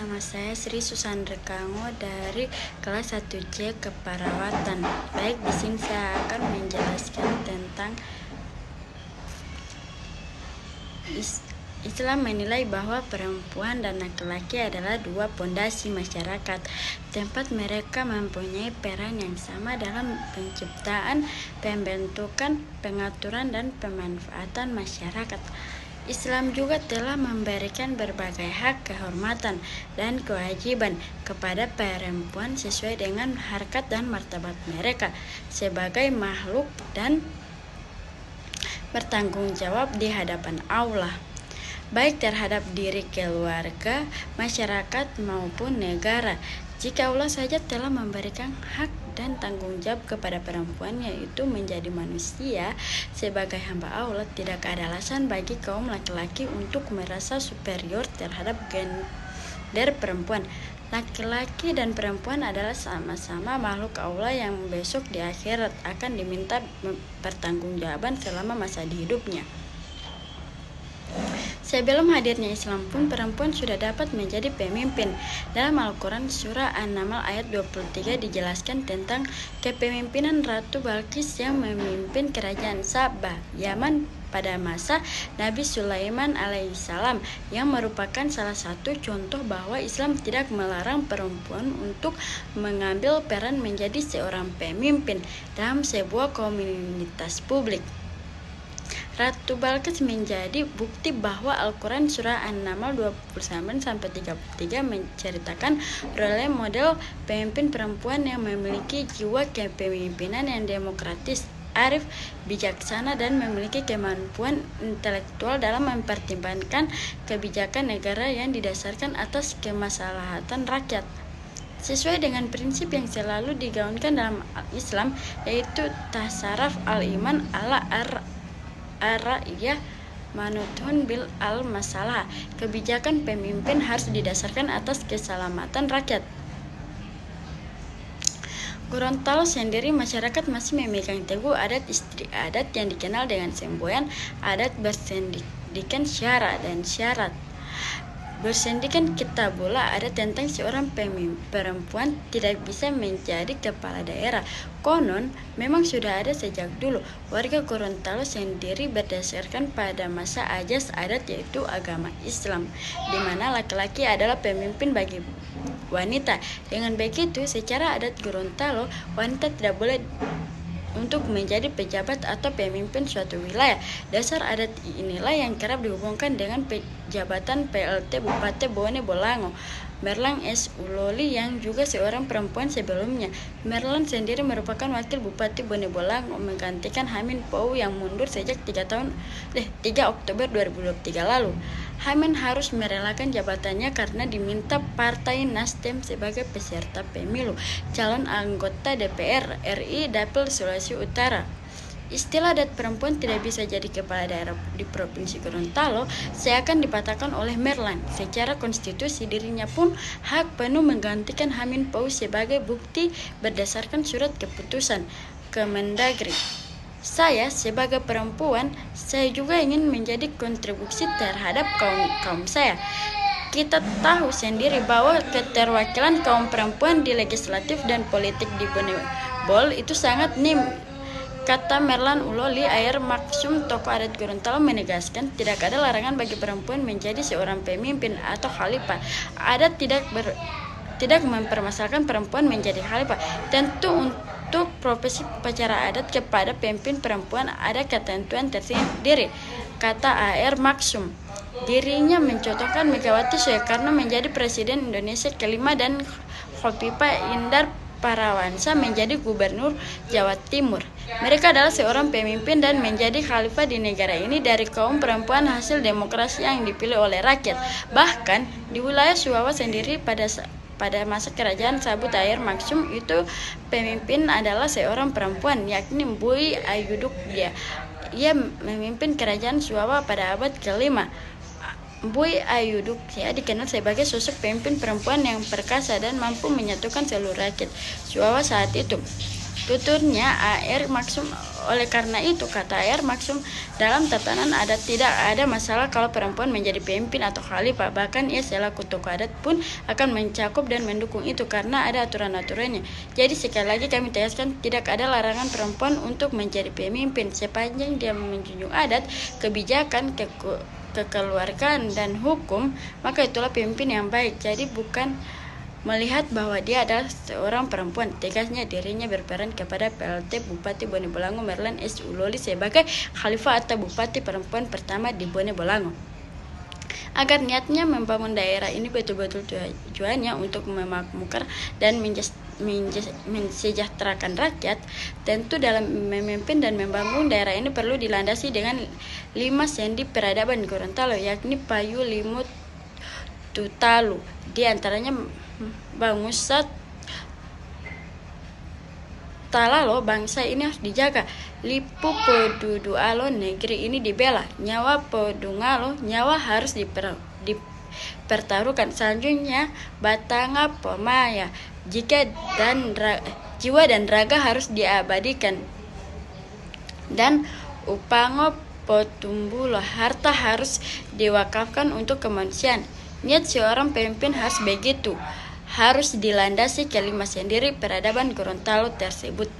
bersama saya Sri Susandra Kango dari kelas 1C Keperawatan. Baik, di sini saya akan menjelaskan tentang Islam menilai bahwa perempuan dan laki-laki adalah dua pondasi masyarakat, tempat mereka mempunyai peran yang sama dalam penciptaan, pembentukan, pengaturan, dan pemanfaatan masyarakat. Islam juga telah memberikan berbagai hak, kehormatan, dan kewajiban kepada perempuan sesuai dengan harkat dan martabat mereka sebagai makhluk dan bertanggung jawab di hadapan Allah, baik terhadap diri keluarga, masyarakat, maupun negara. Jika Allah saja telah memberikan hak dan tanggung jawab kepada perempuan, yaitu menjadi manusia sebagai hamba Allah, tidak ada alasan bagi kaum laki-laki untuk merasa superior terhadap gender perempuan. Laki-laki dan perempuan adalah sama-sama makhluk Allah yang besok di akhirat akan diminta pertanggungjawaban selama masa hidupnya. Sebelum hadirnya Islam pun, perempuan sudah dapat menjadi pemimpin. Dalam Al-Quran surah An-Naml ayat 23 dijelaskan tentang kepemimpinan Ratu Balqis yang memimpin kerajaan Sabah, Yaman pada masa Nabi Sulaiman alaihissalam, yang merupakan salah satu contoh bahwa Islam tidak melarang perempuan untuk mengambil peran menjadi seorang pemimpin dalam sebuah komunitas publik. Ratu Balqis menjadi bukti bahwa Al-Quran surah An-Naml 29-33 menceritakan role model pemimpin perempuan yang memiliki jiwa kepemimpinan yang demokratis, arif, bijaksana, dan memiliki kemampuan intelektual dalam mempertimbangkan kebijakan negara yang didasarkan atas kemaslahatan rakyat. Sesuai dengan prinsip yang selalu digaungkan dalam Islam, yaitu tasarruf al-iman ala ar-ra'iyah manutun bil al-masalah. Kebijakan pemimpin harus didasarkan atas keselamatan rakyat. Gorontalo sendiri, masyarakat masih memegang teguh adat istiadat yang dikenal dengan semboyan adat bersendikan syara dan syarat. Bersendikan kitabullah ada tentang seorang perempuan tidak bisa menjadi kepala daerah. Konon memang sudah ada sejak dulu. Warga Gorontalo sendiri berdasarkan pada masa ajas adat, yaitu agama Islam, di mana laki-laki adalah pemimpin bagi wanita. Dengan begitu, secara adat Gorontalo, wanita tidak boleh untuk menjadi pejabat atau pemimpin suatu wilayah. Dasar adat inilah yang kerap dihubungkan dengan jabatan PLT Bupati Bone Bolango, Merlan S. Uloli, yang juga seorang perempuan sebelumnya. Merlan sendiri merupakan wakil Bupati Bone Bolango menggantikan Hamin Pou yang mundur sejak 3 Oktober 2023 lalu. Hamin harus merelakan jabatannya karena diminta Partai Nasdem sebagai peserta pemilu calon anggota DPR RI Dapil Sulawesi Utara. Istilah adat perempuan tidak bisa jadi kepala daerah di Provinsi Gorontalo seakan dipatahkan oleh Merlan. Secara konstitusi, dirinya pun hak penuh menggantikan Hamin Pou sebagai bukti berdasarkan surat keputusan Kemendagri. Saya sebagai perempuan, saya juga ingin menjadi kontribusi terhadap kaum saya. Kita tahu sendiri bahwa keterwakilan kaum perempuan di legislatif dan politik di Bonebol itu sangat kata Merlan Uloli Air Maksum, tokoh adat Gorontalo, menegaskan tidak ada larangan bagi perempuan menjadi seorang pemimpin atau khalifah. Adat tidak mempermasalahkan perempuan menjadi khalifah. Tentu untuk profesi upacara adat kepada pemimpin perempuan ada ketentuan tersendiri, kata A.R. Maksum. Dirinya mencontohkan Megawati Soekarno menjadi Presiden Indonesia kelima dan Khofifah Indar Parawansa menjadi Gubernur Jawa Timur. Mereka adalah seorang pemimpin dan menjadi khalifah di negara ini dari kaum perempuan hasil demokrasi yang dipilih oleh rakyat. Bahkan di wilayah Suwawa sendiri pada masa kerajaan Sabut Air Maksum itu pemimpin adalah seorang perempuan, yakni Mbui Ayuduk dia. Ia memimpin kerajaan Suwawa pada abad ke-5. Mbui Ayuduk dikenal sebagai sosok pemimpin perempuan yang perkasa dan mampu menyatukan seluruh rakyat Suwawa saat itu. tuturnya air maksum. Oleh karena itu, kata air maksum dalam tatanan adat tidak ada masalah kalau perempuan menjadi pemimpin atau khalifah. Bahkan ia selaku tokoh adat pun akan mencakup dan mendukung itu karena ada aturan-aturannya. Jadi sekali lagi kami tegaskan, tidak ada larangan perempuan untuk menjadi pemimpin sepanjang dia menjunjung adat, kebijakan, kekeluargaan, dan hukum, maka itulah pemimpin yang baik. Jadi bukan melihat bahwa dia adalah seorang perempuan, tegasnya dirinya berperan kepada PLT Bupati Bone Bolango Merlin S. Uloli sebagai khalifah atau bupati perempuan pertama di Bone Bolango. Agar niatnya membangun daerah ini betul-betul tujuannya untuk memakmurkan dan mensejahterakan rakyat, tentu dalam memimpin dan membangun daerah ini perlu dilandasi dengan 5 sendi peradaban Gorontalo, yakni Payu Limut Tutalu. Di antaranya Bangsa Talalo, bangsa ini harus dijaga. Lipu Podudualo, negeri ini dibela. Nyawa Podungalo, nyawa harus dipertaruhkan. Selanjutnya Batanga Pomaya, jiwa dan raga harus diabadikan. Dan Upango Potumbulo, harta harus diwakafkan untuk kemanusiaan. Niat seorang pemimpin harus begitu, harus dilandasi kelima sendiri peradaban Gorontalo tersebut.